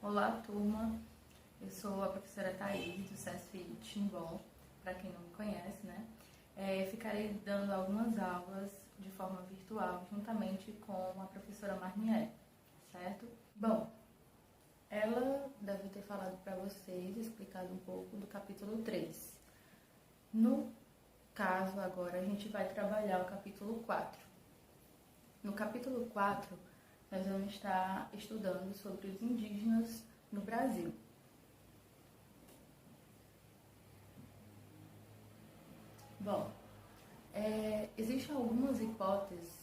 Olá, turma. Eu sou a professora Thaís, do CESF Timbó, para quem não me conhece, né? Ficarei dando algumas aulas de forma virtual, juntamente com a professora Marnier, certo? Bom, ela deve ter falado para vocês, explicado um pouco do capítulo 3. No caso, agora, a gente vai trabalhar o capítulo 4. No capítulo 4, nós vamos estar estudando sobre os indígenas no Brasil. Bom, existem algumas hipóteses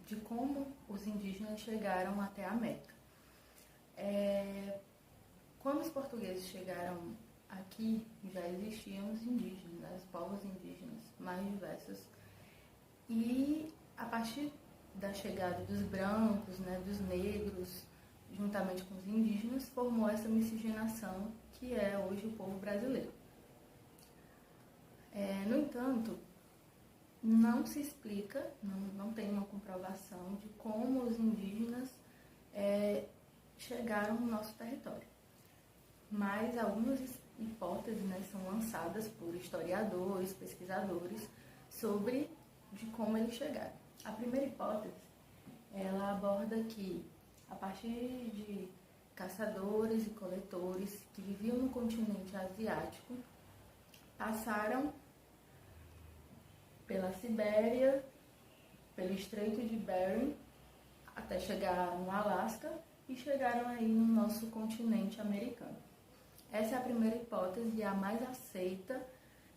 de como os indígenas chegaram até a América. Quando os portugueses chegaram aqui, já existiam os indígenas, os povos indígenas mais diversos. E a partir da chegada dos brancos, né, dos negros, juntamente com os indígenas, formou essa miscigenação que é hoje o povo brasileiro. No entanto, não se explica, não tem uma comprovação de como os indígenas chegaram no nosso território. Mas algumas hipóteses, né, são lançadas por historiadores, pesquisadores, sobre de como eles chegaram. A primeira hipótese, ela aborda que, a partir de caçadores e coletores que viviam no continente asiático, passaram pela Sibéria, pelo Estreito de Bering, até chegar no Alasca e chegaram aí no nosso continente americano. Essa é a primeira hipótese e a mais aceita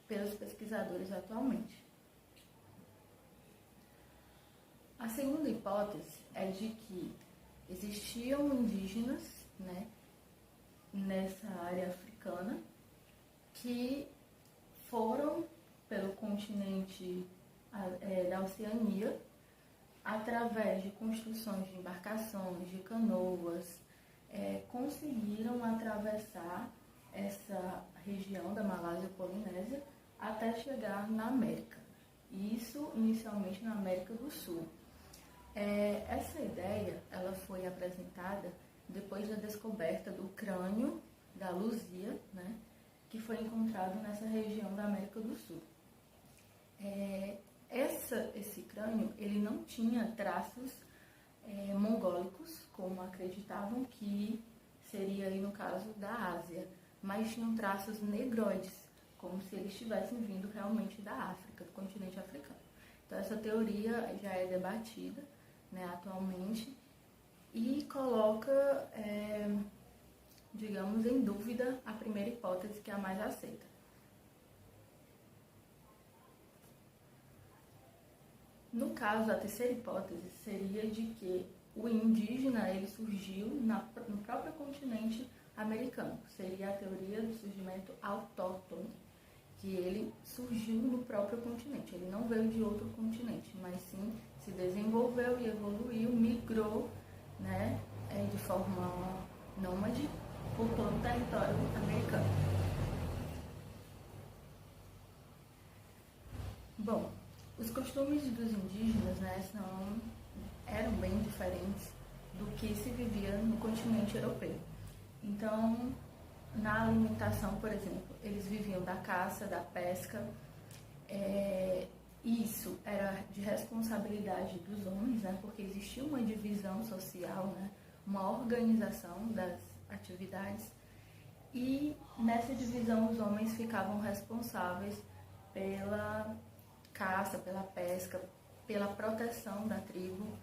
pelos pesquisadores atualmente. A segunda hipótese é de que existiam indígenas, né, nessa área africana que foram pelo continente da Oceania através de construções de embarcações, de canoas, conseguiram atravessar essa região da Malásia Polinésia até chegar na América. Isso inicialmente na América do Sul. Essa ideia ela foi apresentada depois da descoberta do crânio da Luzia, né, que foi encontrado nessa região da América do Sul. Esse crânio ele não tinha traços mongólicos, como acreditavam que seria aí no caso da Ásia, mas tinham traços negroides, como se eles tivessem vindo realmente da África, do continente africano. Então essa teoria já é debatida, né, atualmente, e coloca, digamos, em dúvida a primeira hipótese, que é a mais aceita. No caso, a terceira hipótese seria de que o indígena ele surgiu no próprio continente americano. Seria a teoria do surgimento autóctone, que ele surgiu no próprio continente. Ele não veio de outro continente, mas sim se desenvolveu e evoluiu, migrou, né, de forma nômade por todo o território americano. Bom, os costumes dos indígenas, né, eram bem diferentes do que se vivia no continente europeu. Então, na alimentação, por exemplo, eles viviam da caça, da pesca. Isso era de responsabilidade dos homens, né, porque existia uma divisão social, né, uma organização das atividades. E nessa divisão os homens ficavam responsáveis pela caça, pela pesca, pela proteção da tribo,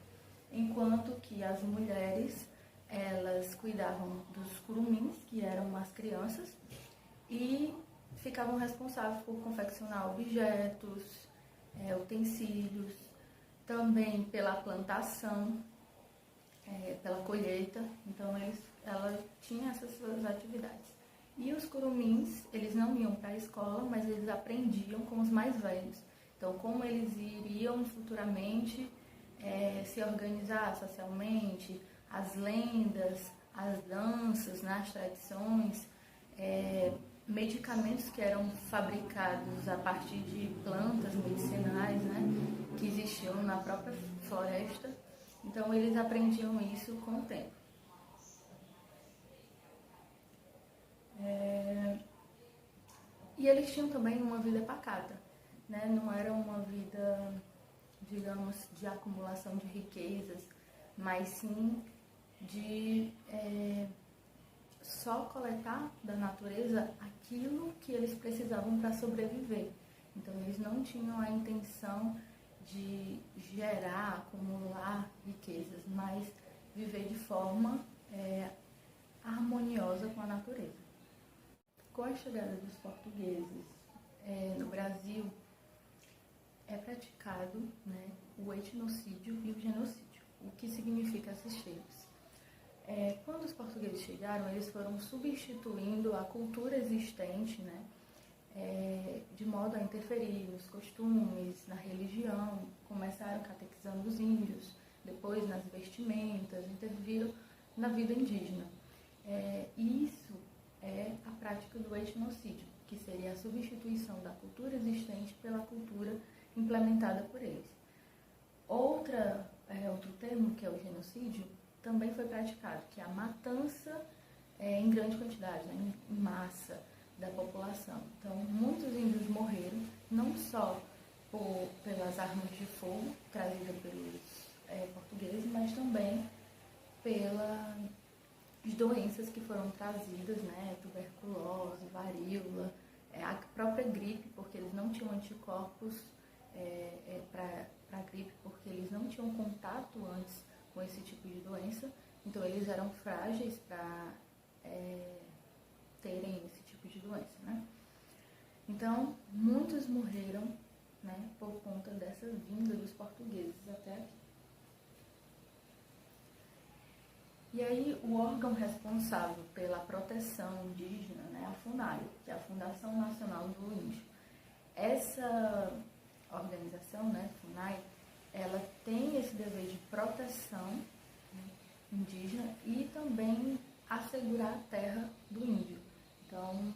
enquanto que as mulheres elas cuidavam dos curumins, que eram as crianças, e ficavam responsáveis por confeccionar objetos, utensílios, também pela plantação, pela colheita. Então ela tinha essas suas atividades. E os curumins, eles não iam para a escola, mas eles aprendiam com os mais velhos. Então, como eles iriam futuramente se organizar socialmente, as lendas, as danças, né, as tradições, medicamentos que eram fabricados a partir de plantas medicinais, né, que existiam na própria floresta. Então, eles aprendiam isso com o tempo. E eles tinham também uma vida pacata, né? Não era uma vida, digamos, de acumulação de riquezas, mas sim de só coletar da natureza aquilo que eles precisavam para sobreviver. Então, eles não tinham a intenção de gerar, acumular riquezas, mas viver de forma harmoniosa com a natureza. Com a chegada dos portugueses no Brasil, é praticado, né, o etnocídio e o genocídio. O que significa esses termos? Quando os portugueses chegaram, eles foram substituindo a cultura existente, né, de modo a interferir nos costumes, na religião, começaram catequizando os índios, depois nas vestimentas, interviram na vida indígena. Isso é a prática do etnocídio, que seria a substituição da cultura existente pela cultura implementada por eles. Outro termo, que é o genocídio, também foi praticado, que é a matança em grande quantidade, né, em massa da população. Então, muitos índios morreram, não só pelas armas de fogo trazidas pelos portugueses, mas também pelas doenças que foram trazidas, né, tuberculose, varíola, a própria gripe, porque eles não tinham anticorpos para a gripe, porque eles não tinham contato antes com esse tipo de doença, então eles eram frágeis para terem esse tipo de doença, né? Então, muitos morreram, né, por conta dessa vinda dos portugueses até aqui. E aí, o órgão responsável pela proteção indígena, né, a FUNAI, que é a Fundação Nacional do Índio. Essa organização, né, FUNAI, ela tem esse dever de proteção, né, indígena e também assegurar a terra do índio. Então,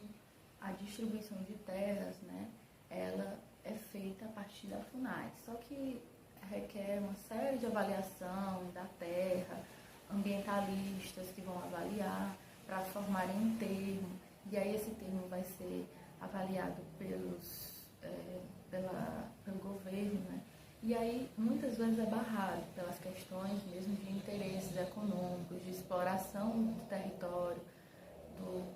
a distribuição de terras, né, ela é feita a partir da FUNAI, só que requer uma série de avaliação da terra, ambientalistas que vão avaliar para formarem um termo, e aí esse termo vai ser avaliado pelo governo, né? E aí muitas vezes é barrado pelas questões mesmo de interesses econômicos, de exploração do território,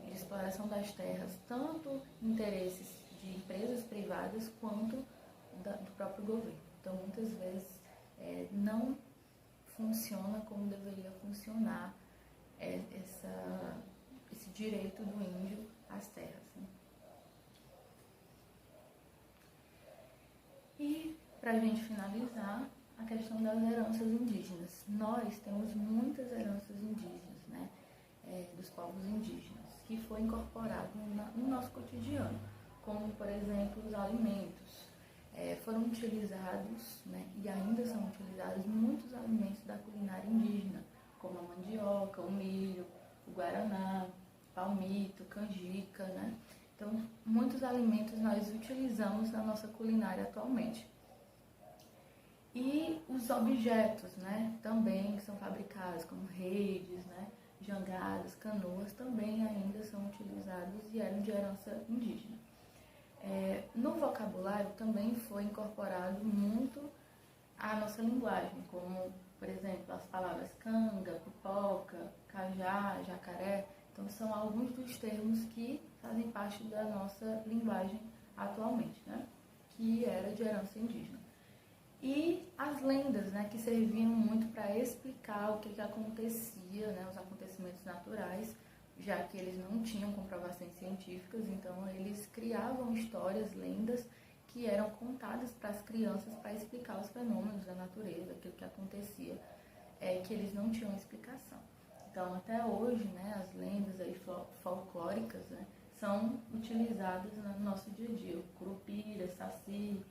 de exploração das terras, tanto interesses de empresas privadas quanto do próprio governo. Então muitas vezes não funciona como deveria funcionar esse direito do índio às terras, né? E, para a gente finalizar, a questão das heranças indígenas. Nós temos muitas heranças indígenas, né, dos povos indígenas, que foi incorporado no nosso cotidiano, como, por exemplo, os alimentos. Foram utilizados, né, e ainda são utilizados muitos alimentos da culinária indígena, como a mandioca, o milho, o guaraná, palmito, canjica, né? Então, muitos alimentos nós utilizamos na nossa culinária atualmente. E os objetos, né, também que são fabricados, como redes, né, jangadas, canoas, também ainda são utilizados e eram de herança indígena. No vocabulário também foi incorporado muito a nossa linguagem, como, por exemplo, as palavras canga, pipoca, cajá, jacaré. Então, são alguns dos termos que fazem parte da nossa linguagem atualmente, né, que era de herança indígena. E as lendas, né, que serviam muito para explicar o que acontecia, né, os acontecimentos naturais, já que eles não tinham comprovações científicas, então eles criavam histórias, lendas, que eram contadas para as crianças para explicar os fenômenos da natureza, aquilo que acontecia, que eles não tinham explicação. Então, até hoje, né, as lendas aí folclóricas, né, são utilizadas no nosso dia a dia. O Curupira, Saci,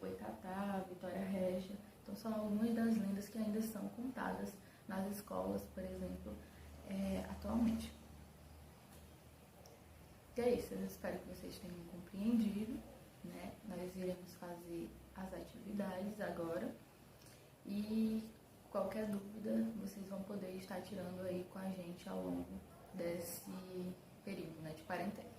Boitatá, Vitória Régia. Então, são algumas das lendas que ainda são contadas nas escolas, por exemplo, atualmente. E é isso, eu espero que vocês tenham compreendido, né? Nós iremos fazer as atividades agora e qualquer dúvida vocês vão poder estar tirando aí com a gente ao longo desse período, né, de quarentena.